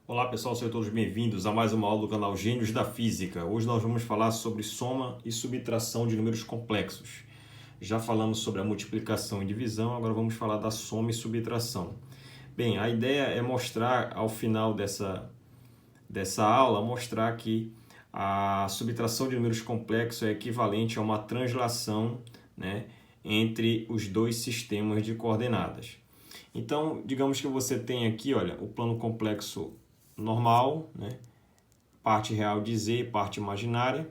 Olá pessoal, sejam todos bem-vindos a mais uma aula do canal Gênios da Física. Hoje nós vamos falar sobre soma e subtração de números complexos. Já falamos sobre a multiplicação e divisão, agora vamos falar da soma e subtração. Bem, a ideia é mostrar ao final dessa aula, mostrar que a subtração de números complexos é equivalente a uma translação, né, entre os dois sistemas de coordenadas. Então, digamos que você tem aqui, olha, o plano complexo normal, né? Parte real de Z e parte imaginária.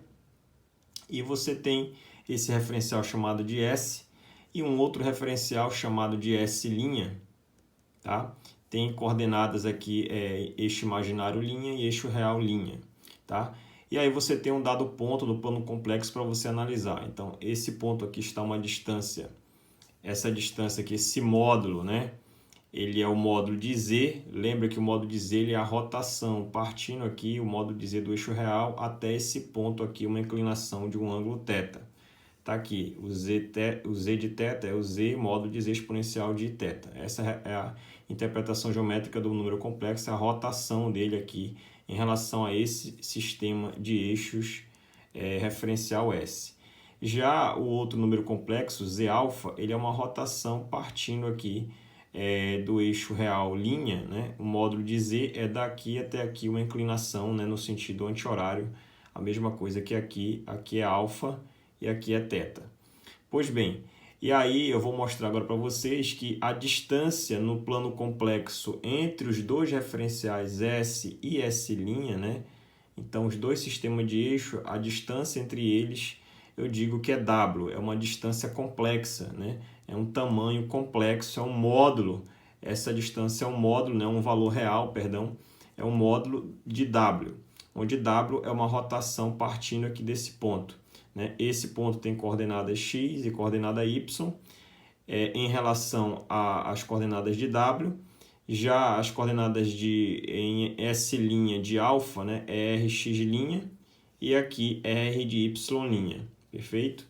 E você tem esse referencial chamado de S e um outro referencial chamado de S', tá? Tem coordenadas aqui, eixo imaginário linha e eixo real linha, tá? E aí você tem um dado ponto do plano complexo para você analisar. Então, esse ponto aqui está uma distância, essa distância aqui, esse módulo, né? Ele é o módulo de Z, lembra que o módulo de Z ele é a rotação, partindo aqui o módulo de Z do eixo real até esse ponto aqui, uma inclinação de um ângulo θ. Tá aqui, o Z de θ é o Z módulo de Z exponencial de θ. Essa é a interpretação geométrica do número complexo, a rotação dele aqui em relação a esse sistema de eixos referencial S. Já o outro número complexo, Z-alfa, ele é uma rotação partindo aqui do eixo real linha, né? O módulo de Z é daqui até aqui uma inclinação, né? No sentido anti-horário, a mesma coisa que aqui é alfa e aqui é θ. Pois bem, e aí eu vou mostrar agora para vocês que a distância no plano complexo entre os dois referenciais S e S', né? Então, os dois sistemas de eixo, a distância entre eles, eu digo que é W, é uma distância complexa, né? É um tamanho complexo, é um módulo. Essa distância é um módulo, né? Um valor real, perdão, é um módulo de W, onde W é uma rotação partindo aqui desse ponto, né? Esse ponto tem coordenadas x e coordenada y em relação às coordenadas de W. Já as coordenadas em S' de alfa, né, é Rx' e aqui R de Y', perfeito?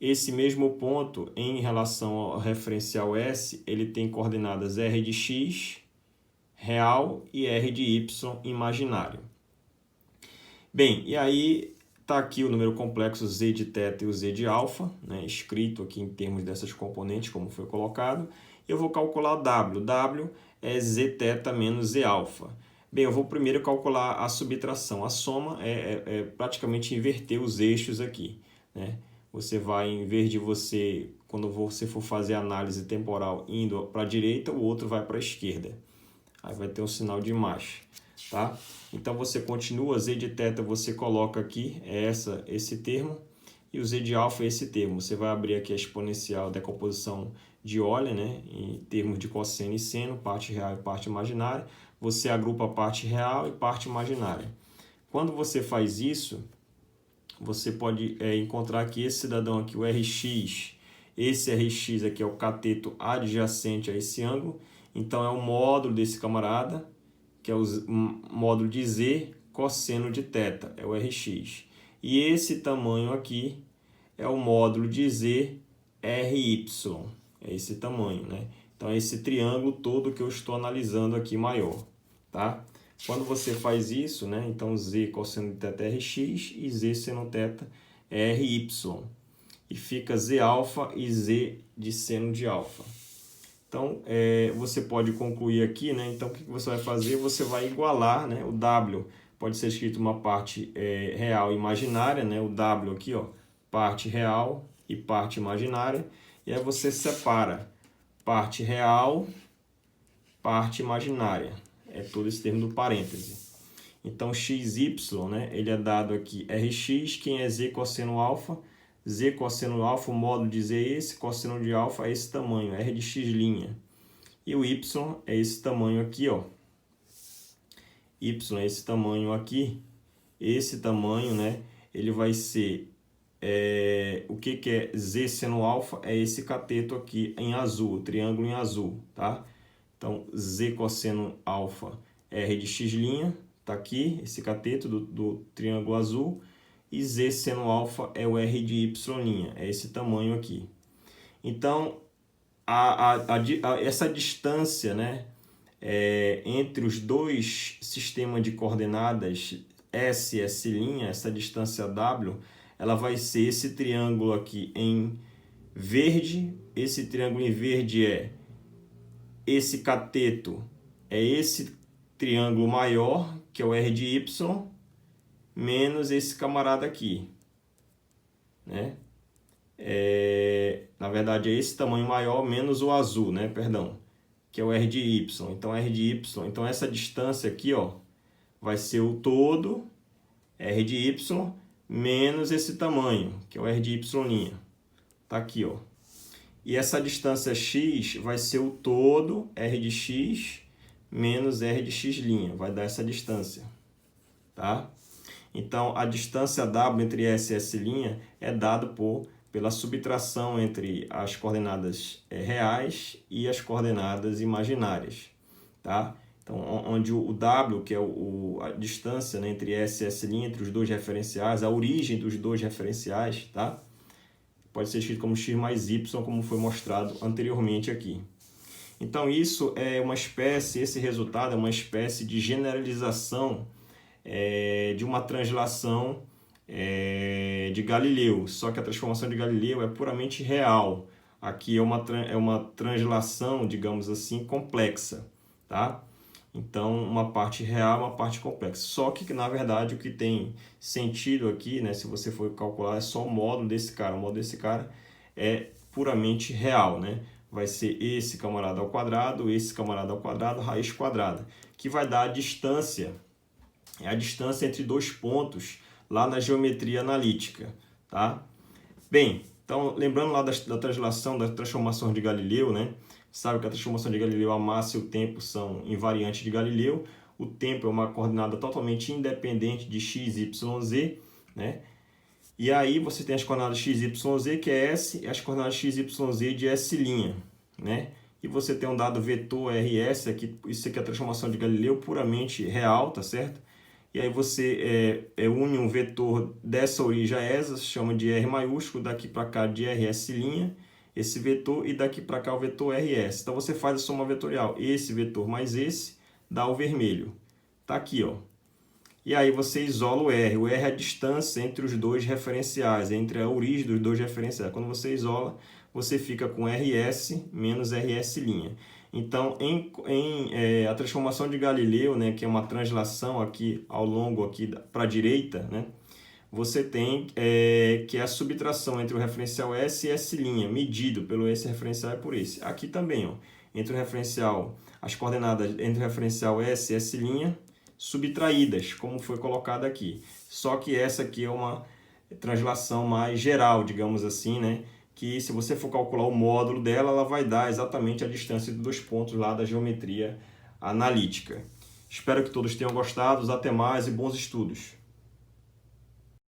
Esse mesmo ponto, em relação ao referencial S, ele tem coordenadas R de x real e R de y imaginário. Bem, e aí está aqui o número complexo Z de θ e o Z de alfa, né, escrito aqui em termos dessas componentes, como foi colocado. Eu vou calcular o W. W é Zθ menos Z-alfa. Bem, eu vou primeiro calcular a subtração. A soma é praticamente inverter os eixos aqui, né? Você vai, em vez de quando você for fazer a análise temporal indo para a direita, o outro vai para a esquerda. Aí vai ter um sinal de mais, tá? Então, você continua, Z de θ você coloca aqui, esse termo, e o Z de alfa é esse termo. Você vai abrir aqui a exponencial decomposição de Euler, né? Em termos de cosseno e seno, parte real e parte imaginária. Você agrupa a parte real e parte imaginária. Quando você faz isso, você pode encontrar que esse cidadão aqui, o Rx, esse Rx aqui é o cateto adjacente a esse ângulo, então é o módulo desse camarada, que é o módulo de Z cosseno de θ, é o Rx. E esse tamanho aqui é o módulo de Z RY, é esse tamanho, né? Então é esse triângulo todo que eu estou analisando aqui maior, tá? Quando você faz isso, né? Então Z cosseno de θ é Rx e Z seno θ é RY. E fica Z alfa e Z de seno de alfa. Então, você pode concluir aqui, né? Então, o que você vai fazer? Você vai igualar, né? O W pode ser escrito uma parte real e imaginária, né? O W aqui, ó, parte real e parte imaginária. E aí você separa parte real, parte imaginária. É todo esse termo do parêntese. Então, xy, né? Ele é dado aqui Rx, quem é Z cosseno alfa. Z cosseno alfa, o módulo de Z é esse, cosseno de alfa é esse tamanho, R de x'. E o y é esse tamanho aqui, ó. Y é esse tamanho aqui. Esse tamanho, né? Ele vai ser... o que é Z seno alfa? É esse cateto aqui em azul, o triângulo em azul, tá? Então, Z cosseno alfa, R de x', tá aqui, esse cateto do triângulo azul. E Z seno alfa é o R de y', é esse tamanho aqui. Então, essa distância, né, entre os dois sistemas de coordenadas S e S', essa distância W, ela vai ser esse triângulo aqui em verde. Esse triângulo em verde é esse cateto, é esse triângulo maior, que é o R de Y, menos esse camarada aqui, né? Na verdade, é esse tamanho maior menos o azul, né? Perdão, que é o R de Y. Então, R de Y, então essa distância aqui, ó, vai ser o todo, R de Y, menos esse tamanho, que é o R de Y'. Tá aqui, ó. E essa distância x vai ser o todo, R de x, menos R de x'. Vai dar essa distância, tá? Então, a distância W entre S e S' é dada pela subtração entre as coordenadas reais e as coordenadas imaginárias, tá? Então, onde o W, que é a distância, né, entre S e S', entre os dois referenciais, a origem dos dois referenciais, tá? Pode ser escrito como x mais y, como foi mostrado anteriormente aqui. Então, isso é uma espécie, esse resultado é uma espécie de generalização de uma translação de Galileu. Só que a transformação de Galileu é puramente real. Aqui é uma translação, digamos assim, complexa, tá? Então, uma parte real, uma parte complexa. Só que, na verdade, o que tem sentido aqui, né, se você for calcular, é só o módulo desse cara. O módulo desse cara é puramente real, né? Vai ser esse camarada ao quadrado, esse camarada ao quadrado, raiz quadrada, que vai dar a distância, a distância entre dois pontos lá na geometria analítica, tá? Bem, então, lembrando lá da translação, da transformação de Galileu, né? Sabe que a transformação de Galileu, a massa e o tempo são invariantes de Galileu. O tempo é uma coordenada totalmente independente de x, y, z, né? E aí você tem as coordenadas x, y, z, que é S, e as coordenadas x, y, z de S', né? E você tem um dado vetor RS, aqui, isso aqui é a transformação de Galileu puramente real, tá certo? E aí você une um vetor dessa origem a essa, se chama de R maiúsculo, daqui para cá de RS', esse vetor, e daqui para cá o vetor RS. Então você faz a soma vetorial, esse vetor mais esse, dá o vermelho. Tá aqui, ó. E aí você isola o R. O R é a distância entre os dois referenciais, entre a origem dos dois referenciais. Quando você isola, você fica com RS menos RS'. Então, a transformação de Galileu, né, que é uma translação aqui ao longo aqui para a direita, né, você tem que é a subtração entre o referencial S e S', medido pelo esse referencial e por esse. Aqui também, ó, entre o referencial, as coordenadas entre o referencial S e S', subtraídas, como foi colocado aqui. Só que essa aqui é uma translação mais geral, digamos assim, né? Que se você for calcular o módulo dela, ela vai dar exatamente a distância dos pontos lá da geometria analítica. Espero que todos tenham gostado. Até mais e bons estudos!